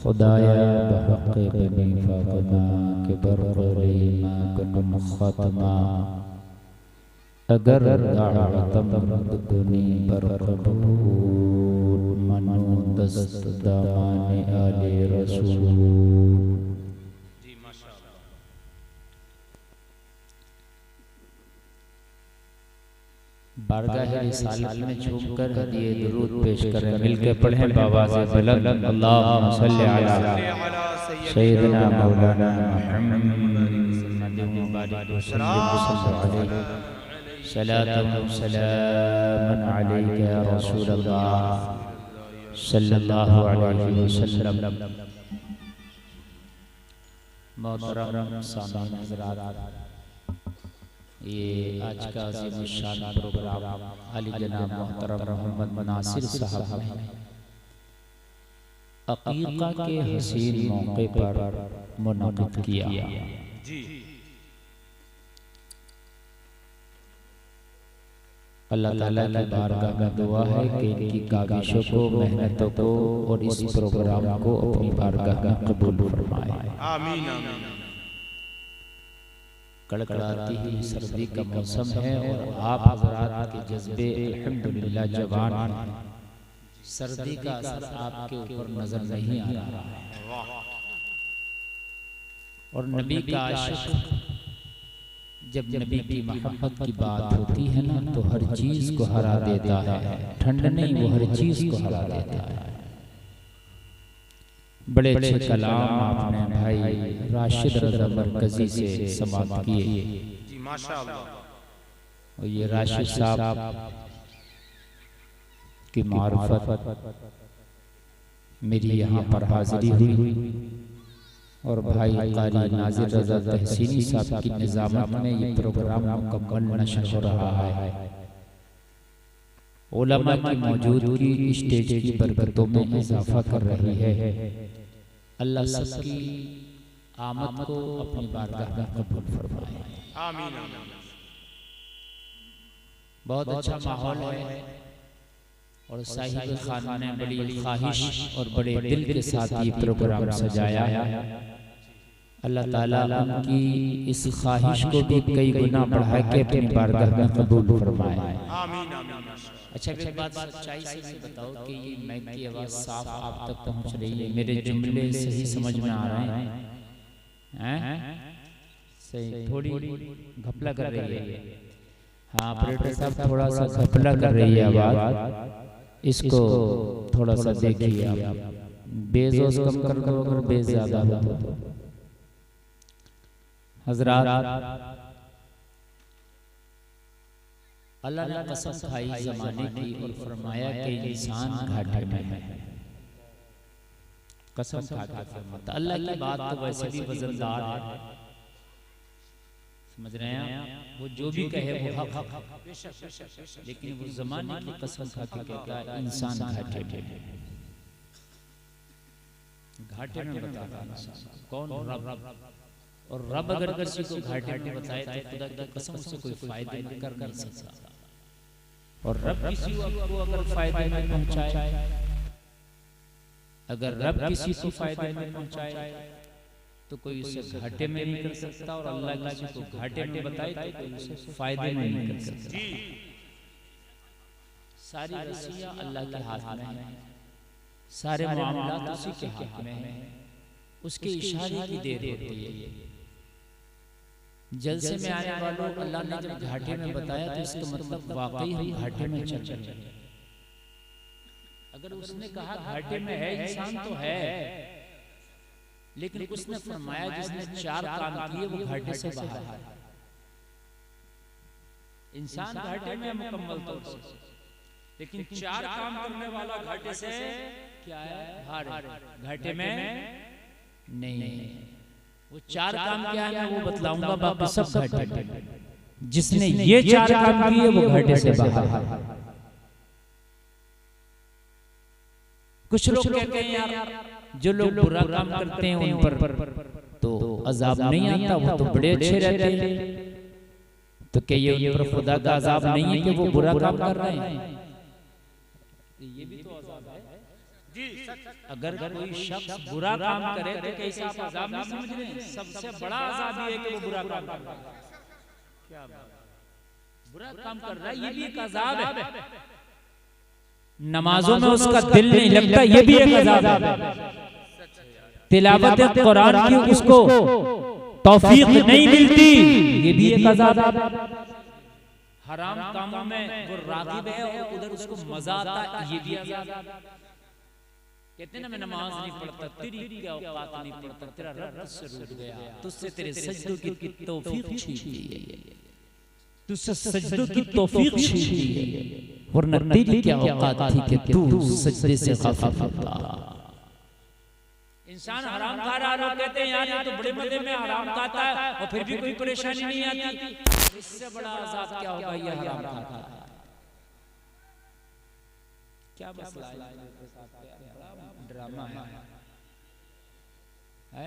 खुदाया बहक़ बनी फ़ातिमा के बरक़ुरे मा कुन ख़ातिमा अगर दाअतम दुनी बरक़बूल मनो दस्त दामाने आले रसूल। जी माशाअल्लाह। बारगाह रिसालत में झूमकर हदिये दुरूद पेश करें, मिलकर पढ़ें बावाज़े बुलंद अल्लाहुम्मा सल्लि अला सय्यिदना मौलाना मुहम्मद मुबारक वसल्लम सलातन व सलामन अलैका या रसूलल्लाह सल्लल्लाहु अलैहि वसल्लम। मोहतरम सामीन हज़रात, ये आज का अज़ीमुश्शान प्रोग्राम आली जनाब मोहतरम मोहम्मद नासिर साहब ने अक़ीक़ा के हसीन मौके पर मुनक़िद किया। अल्लाह ताला की बारगाह में दुआ है कि इनकी काविशों को, मेहनतों को और इस प्रोग्राम को अपनी बारगाह में कबूल फरमाए। आमीन आमीन। कड़कड़ाती हुई सर्दी का मौसम है और आप हज़रात के जज्बे अल्हम्दुलिल्लाह जवान हैं। सर्दी का असर आपके ऊपर नजर नहीं आ रहा है। और नबी का आशिक जब नबी की मोहब्बत की बात होती है ना, तो हर चीज को हरा देता है। ठंड नहीं, वो हर चीज को हरा देता है। बड़े अच्छे कलाम आपने भाई राशिद रज़ा मरकजी से समाअत किए। जी माशाअल्लाह। और ये राशिद साहब की मार्फत मेरी यहाँ पर हाजिरी हुई और भाई कारी नाज़िर रज़ा तहसीनी साहब की निज़ामत में ये प्रोग्राम मुकम्मल नशर हो रहा है। उलमा की मौजूदगी स्टेज की बरकतों में इजाफा कर रही है। अल्लाह सबकी आमद को अपनी बारगाह में कबूल फरमाए। आमीन आमीन। बहुत अच्छा माहौल है और साहिब खाना ने बड़ी ख्वाहिश और बड़े दिल के साथ ये प्रोग्राम सजाया। अल्लाह ताला उनकी इस ख्वाहिश को भी कई गुना बढ़ा के अपनी बारगाह में कबूल फरमाए। आमीन आमीन। अच्छा, एक बात सच्चाई से बताओ कि ये माइक की आवाज़ साफ आप तक पहुंच रही है? मेरे जुमले सही समझ में आ रहे हैं? सही, थोड़ी घपला कर रही है। हाँ ऑपरेटर साहब, थोड़ा सा घपला कर रही है आवाज़, इसको थोड़ा सा देखिए आप। बेस कम कर दो अगर बेस ज़्यादा हो तो। हज़रात, अल्लाह ने कसम खाई ज़माने की और फरमाया कि इंसान घाटे में है। कसम खा के फरमाता। अल्लाह की बात तो वैसे भी वजनदार है, समझ रहे हैं? वो जो भी कहे वो हक है, लेकिन वो ज़माने की कसम खा के कहता है इंसान घाटे में। घाटे में बताता इंसान कौन? रब। और रब अगर किसी को घाटे में बताए तो खुदा की कसम से कोई फायदा कर नहीं सकता। और रब किसी को अगर फायदे में पहुंचाए, अगर रब किसी को फायदे में पहुंचाए तो कोई उसे घाटे में नहीं कर सकता, और अल्लाह किसी को घाटे में बताए तो कोई उसे फायदे में नहीं कर सकता। सारी रस्सियां अल्लाह के हाथ में हैं। सारे मामलात उसी के हाथ में है, उसके इशारे की देर होती है। जलसे में आने वालों अल्लाह ने जब घाटे में बताया तो इसका मतलब वाकई हम घाटे में चल रहे हैं। अगर उसने कहा घाटे में है इंसान तो है, लेकिन उसने फरमाया जिसने 4 काम किए वो घाटे से बाहर है। इंसान घाटे में मुकम्मल तौर से, लेकिन 4 काम करने वाला घाटे से क्या है, बाहर है, घाटे में नहीं। वो 4 काम क्या है वो बतलाऊंगा, बाकी सब घाटे में। जिसने ये 4 काम किए वो घाटे से बाहर है। कुछ लोग कहते हैं यार जो लोग बुरा काम करते हैं उन पर तो अजाब नहीं आता, वो तो बड़े अच्छे रहते हैं। तो क्या ये उन पर खुदा का अजाब नहीं है कि वो बुरा काम कर रहे हैं? ये भी तो अजाब है जी। अगर कोई शख्स बुरा काम करे तो कैसे आप अजाब नहीं समझ रहे हैं? सबसे बड़ा अजाब ये है कि वो बुरा काम कर रहा है। क्या बुरा काम कर रहा है, ये भी एक अजाब है। नमाजों में उसका दिल नहीं लगता, ये भी एक अजाब है। तिलावत कुरान की उसको तौफीक नहीं मिलती, ये भी एक अजाब है। हराम कामों में वो रागिब है और उधर उसको मजा आता है, ये भी अजाब है। कहते हैं ना मैं नमाज नहीं पढ़ता, तेरी क्या औकात नहीं पढ़ता, तेरा रब तुझसे रूठ गया, तुझसे तेरे सजदों की तौफीक छीन ली है, तुझसे सजदों की तौफीक छीन ली है, वरना तेरी क्या औकात थी कि तू सजदे से गाफिल होता। इंसान हराम खा रहा है, कहते हैं यार ये तो बड़े मजे में हराम खाता है और फिर भी कोई परेशानी नहीं आती। इससे बड़ा अजाब क्या होगा, ये हराम खाता है। क्या मसला है? ड्रामा है।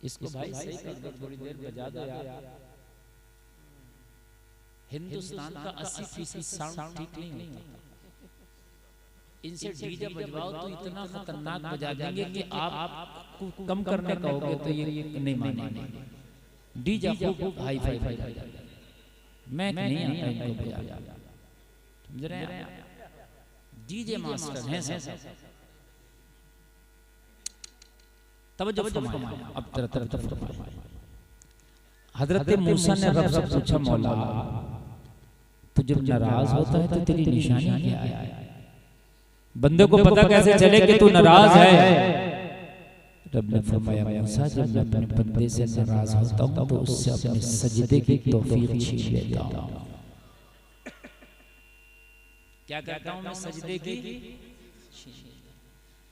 इसको भाई सही कर दो, थोड़ी देर बजा दो यार। हिंदुस्तान का 80% साउंड ठीक नहीं होता। इनसे डीजे बजवाओ तो इतना खतरनाक बजा देंगे कि आप कम करने कहोगे तो ये नहीं मानेंगे। डीजे खूब हाई फाई बजा, मैं नहीं आता इनको बजा, समझ रहे हैं? डीजे मास्टर हैं सब। तवज्जो फरमाएं, अब तरफ फरमाएं। हजरत मूसा ने रब से पूछा, मौला तू जब नाराज होता है तो तेरी निशानी क्या है? बंदे को पता कैसे चले कि तू नाराज है? रब ने फरमाया, मूसा जब मैं अपने बंदे से नाराज होता हूं तो उससे अपने सजदे की तौफीक छीन लेता हूं। क्या कहता हूं मैं? सजदे की।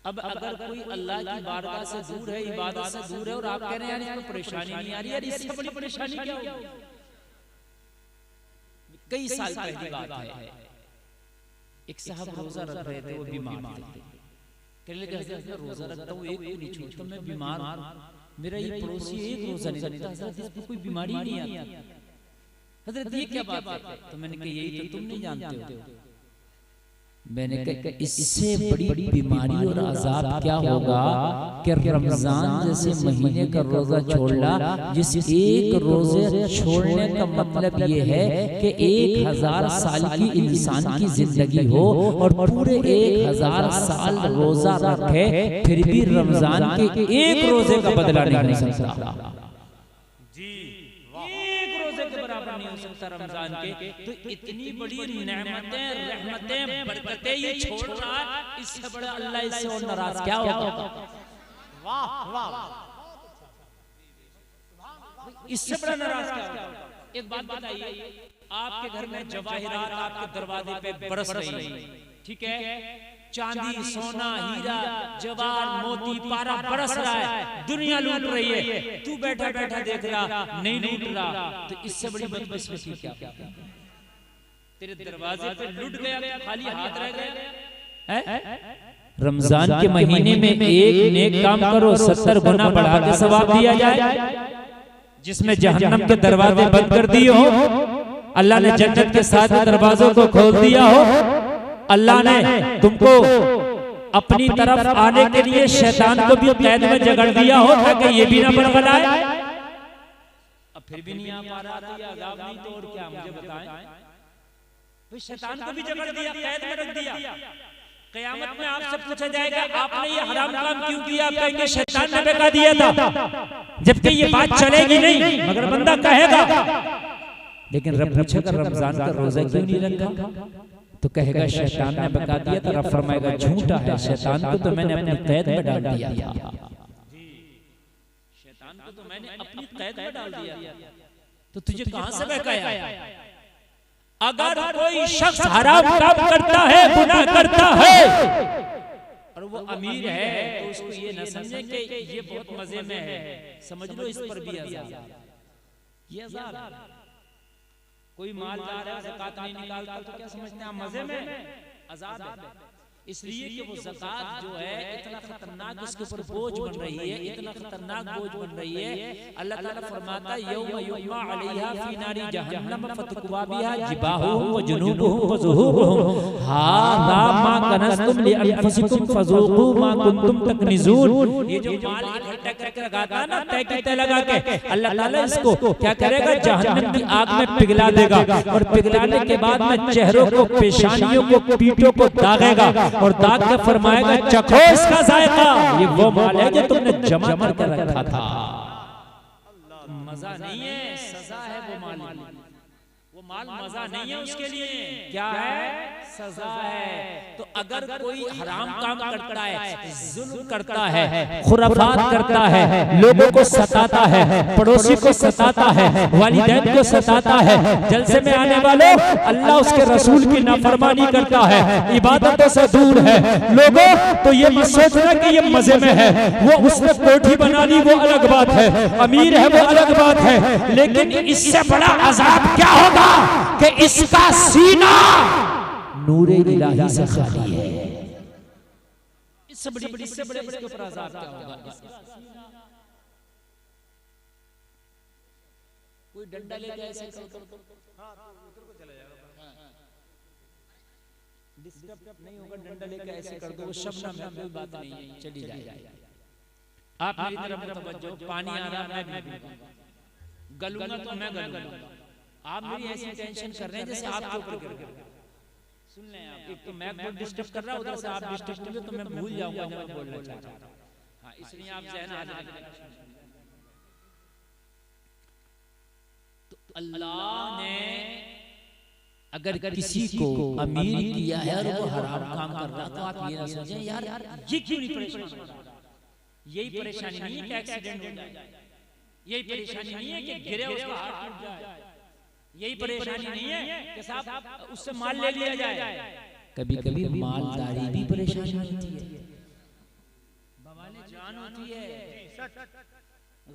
अब अगर कोई अल्लाह की बारगाह से दूर है, इबादत से दूर है और आप कह रहे हैं यार इसको परेशानी नहीं आ रही, यार इससे बड़ी परेशानी क्या होगी? कई साल पहले बात है, एक साहब रोजा रख रहे थे, वो बीमार थे। कहने लगे हज़रत मैं रोजा रखता हूँ, एक भी नहीं छूटता, मैं बीमार हूँ, मेरा ये पड़ोसी एक रोजा नहीं रखता, हज़रत इसको कोई बीमारी नहीं आती। हज़रत ये क्या बात है? तो मैंने कहा यही तो तुम नहीं जानते हो। मैंने कहा इससे बड़ी बीमारी और अजाब क्या होगा कि रमजान जैसे महीने का रोजा छोड़ना, जिस एक रोजे छोड़ने का मतलब ये है कि 1000 साल की इंसान की जिंदगी हो और पूरे 1000 साल रोजा रखे फिर भी रमजान के एक रोजे का बदला नहीं हो सकता। नहीं हो सकता रमजान के। तो इतनी बड़ी नेमतें, रहमतें, बरकतें ये छोड़ रहा है, इससे बड़ा अल्लाह इससे और नाराज क्या होगा? वाह वाह, इससे बड़ा नाराज क्या होगा? एक बात बताइए, आपके घर में जवाहिरात आपके दरवाजे पे बरस रही है, ठीक है, चांदी सोना हीरा जवाहर मोती पारा बरस रहा है, दुनिया लूट रही है, तू बैठा बैठा देख रहा नहीं लूट रहा, तो इससे बड़ी बदकिस्मती क्या? तेरे दरवाजे पे लूट गया, खाली हाथ रह गया। रमजान के महीने में एक नेक काम करो, 70 गुना बढ़ा के सवाब दिया जाए। जिसमें जहन्नम के दरवाजे बंद कर दिए हो, अल्लाह ने जन्नत के 7 दरवाजों को खोल दिया हो, अल्लाह ने तुमको अपनी तरफ आने के लिए शैतान को भी कैद में जकड़ दिया हो ताकि ये भी ना बड़बड़ाए। अब फिर भी नहीं आ पा रहा, तो ये अज़ाब नहीं तो और क्या? मुझे बताएं। शैतान को भी जकड़ दिया, कैद में रख दिया। क़यामत में आपसे पूछा जाएगा आपने ये हराम काम क्यों किया? आप कहेंगे शैतान ने बहका दिया था, जबकि ये बात चलेगी नहीं, मगर बंदा कहेगा। लेकिन रब पूछेगा रमजान का रोजा क्यों नहीं रखा, तो कहेगा शैतान ने बहका दिया था। रब फरमाएगा झूठा है, शैतान को तो मैंने अपनी कैद में डाल दिया था, शैतान को तो मैंने अपनी कैद में डाल दिया, तो तुझे कहां से बहकाया? अगर कोई शख्स हराम काम करता है, गुनाह करता है और वो अमीर है, तो उसको ये न समझे कि ये बहुत मजे में है, समझ लो इस पर भी अज़ाब, ये अज़ाब। कोई मालदार है ज़कात नहीं निकालता तो क्या समझते हैं मजे में? अज़ाब है। इसलिए कि वो ज़कात जो है इतना खतरनाक उसके ऊपर बोझ बन रही है, इतना खतरनाक बोझ बन रही है। अल्लाह ताला फरमाता है यौम युमा अलैहा फी नारी जहन्नम फतक्वा बिहा जिबाहुहुम व जुनूबुहुम व ज़ुहूरुहुम हाज़ा मा कनज़्तुम लिअनफुसिकुम फज़ूक़ू मा कुंतुम तकनिज़ून। ये जो माल इकट्ठा करके लगाता है ना, तय लगा के, अल्लाह ताला इसको क्या करेगा? जहन्नम की आग में पिघला देगा, और पिघलाने के बाद में चेहरों को, पेशानियों को, पीठों को दागेगा और दाग के फरमाएगा चखो इसका जायका, ये वो माल है जो तुमने जमा करके रखा था। मजा नहीं है, सजा है वो माल, वो माल मजा नहीं है उसके लिए, क्या है? सजा है। तो अगर कोई हराम काम करता है, जुल्म करता है, खुराफात करता है, लोगों को सताता है, पड़ोसी को सताता है, वालिदैन को सताता है, जलसे में आने वालों अल्लाह उसके रसूल की नाफरमानी करता है, इबादतों से दूर है, लोगों तो ये मत सोचना कि ये मजे में है। वो उसने कोठी बना ली वो अलग बात है, अमीर है वो अलग बात है, लेकिन इससे बड़ा अजाब क्या होगा कि इसका सीना नूरे इलाही से खाली है। इससे बड़े इसके ऊपर अज़ाब क्या होगा? कोई डंडा लेके ऐसे डिस्टर्ब नहीं होगा, डंडा लेके ऐसे कर दो, शबनम है, कोई बात नहीं है, चली जाए। आप मेरी तरफ तवज्जो, पानी आ रहा है, मैं गलूंगा तो मैं गलूंगा, आप मेरी ऐसी टेंशन कर रहे हैं जैसे आपके ऊपर गिर गया। सुन लें आप, एक तो मैं बहुत डिस्टर्ब कर रहा हूं, उधर से आप डिस्टर्ब करोगे तो मैं भूल जाऊंगा जब मैं बोलना चाहता हूं। हां, इसलिए आप ज़हन आ जाए। तो अल्लाह ने अगर किसी को अमीर किया है और वो हराम काम कर रहा, तो आप ये ना सोचें यार ये क्यों नहीं परेशान हो रहा। यही परेशानी नहीं है कि एक्सीडेंट हो जाए, यही परेशानी नहीं है कि गिरे उसका हाथ टूट जाए, यही परेशानी नहीं है कि साहब उससे माल ले लिया जाए। कभी कभी मालदारी भी परेशानी होती है, बवाले जान होती है।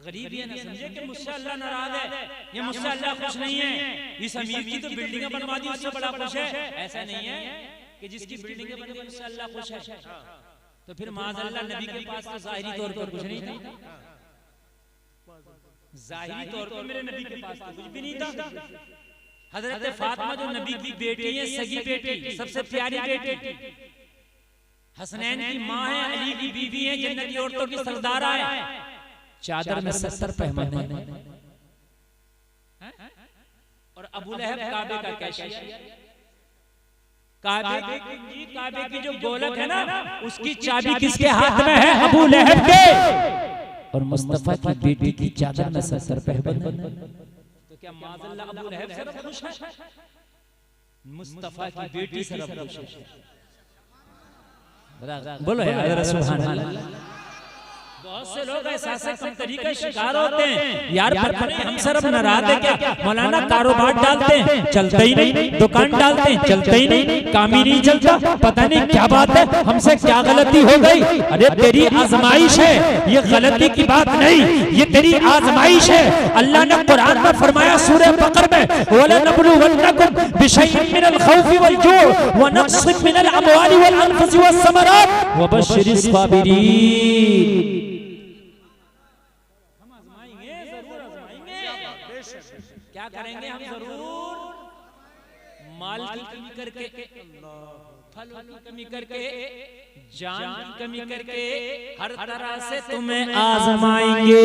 गरीब ये ना समझे कि मुझसे अल्लाह नाराज है, ये मुझसे अल्लाह खुश नहीं है, इस अमीर की तो बिल्डिंग बनवा दी उससे बड़ा खुश है। ऐसा नहीं है कि जिसकी बिल्डिंग बन गई उससे अल्लाह खुश है। तो फिर माज़अल्लाह नबी के पास तो ज़ाहिरी तौर पर कुछ नहीं था, ज़ाहिरी तौर पर मेरे नबी के पास तो कुछ भी नहीं था। हजरत फातिमा जो नबी की बेटी है, सगी बेटी, सबसे प्यारी बेटी, हसनैन की माँ है, अली की बीवी है, जन्नती औरतों की सरदारा है, चादर में 70 पैमाने और अबू लहब काबे का कैशियर, काबे की जो गोलक है ना उसकी चाबी किसके हाथ में है? अबू लहब के। और मुस्तफा की बेटी की चादर में 70 पैमाने, तो क्या माज़अल्लाह अबू लहब से रब खुश है? मुस्तफा की बेटी से रब खुश है। बोलो यार सुभान अल्लाह। बहुत से लोग ऐसा कम तरीके शिकार होते हैं यार, पर हम शर्म नाराज है क्या? मौलाना कारोबार डालते हैं चलता ही नहीं, दुकान डालते हैं चलता ही नहीं, काम ही नहीं चलता, पता नहीं क्या बात है, हमसे क्या गलती हो गई। अरे तेरी आजमाइश है, ये गलती की बात नहीं, ये तेरी आजमाइश है। अल्लाह ने कुरान में फरमाया सूरह बकर में, वलनब्लुवन्नकुम बिशैइन मिनल खौफि वल जूअ व नक़्सिन मिनल अमवालि वल अनफुसि वस समरात व बश्शिरिस साबिरीन। क्या करेंगे हम? जरूर माल की कमी करके, फल की कमी करके, जान की कमी करके, हर तरह से तुम्हें आजमाएंगे।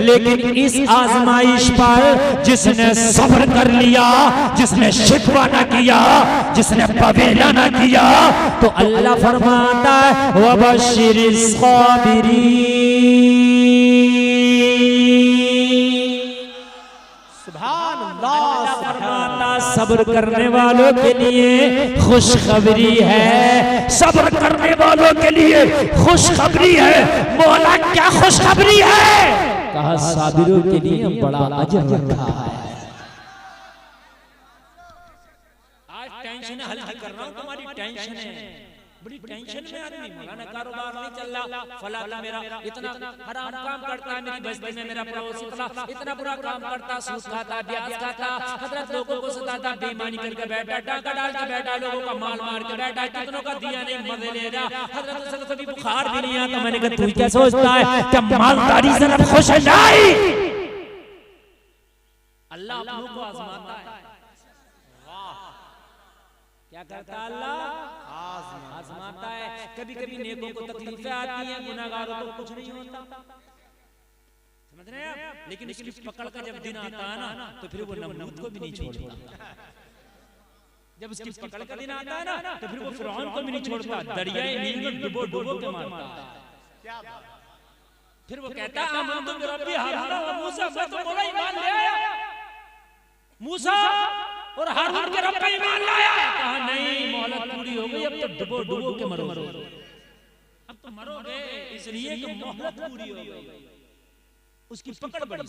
लेकिन इस आजमाइश पर जिसने सब्र कर लिया, जिसने शिकवा न किया, जिसने पवेला न किया, तो अल्लाह फरमाता है वबशिरिस साबिरीन, सुभान अल्लाह, फरमाता सब्र करने वालों के लिए खुशखबरी है, सब्र करने वालों के लिए खुशखबरी है। मौला क्या खुशखबरी है? कहा साबिरों के लिए बड़ा अजर रखा है। आज टेंशन हल्की कर रहा हूं, तुम्हारी टेंशन है, बड़ी टेंशन में आदमी, मौलाना कारोबार नहीं चल रहा, फला मेरा इतना हराम काम करता है, मेरी बस्ती में मेरा पड़ोसी फला इतना बुरा काम करता, सूद खाता, ब्याज खाता, हजरत लोगों को सताता, बेईमानी करके बैठा, डाका डाल के बैठा, लोगों का माल मार के बैठा, कितनों का दिया नहीं मजे ले रहा, हजरत से कभी बुखार भी नहीं आता। मैंने कहा तू क्या सोचता है कि मालदारी से रब खुश है? नहीं, अल्लाह आप लोगों को आजमाता है। क्या करता है अल्लाह? आजमाता है। कभी कभी नेकों को तकलीफें आती हैं, गुनाहगारों को कुछ नहीं होता, समझ रहे हैं आप? लेकिन इसकी पकड़ का जब दिन आता है ना, तो फिर वो नमरूद को भी नहीं छोड़ता। जब उसकी पकड़ का दिन आता है ना, तो फिर वो फिरौन को भी नहीं छोड़ता, दरियाए नील में डुबो डुबो के मारता। फिर वो कहता है आमंतु बिरब्बी हारून व मूसा, मैं तो बोला ईमान ले आया, मूसा और हारून के रब पे ईमान लाया। कहा नहीं, मोहलत पूरी हो गई, अब तो डुबो डुबो के मरोगे, अब तो मरोगे, इसलिए कि मोहलत पूरी हो गई। उसकी पकड़ बड़ी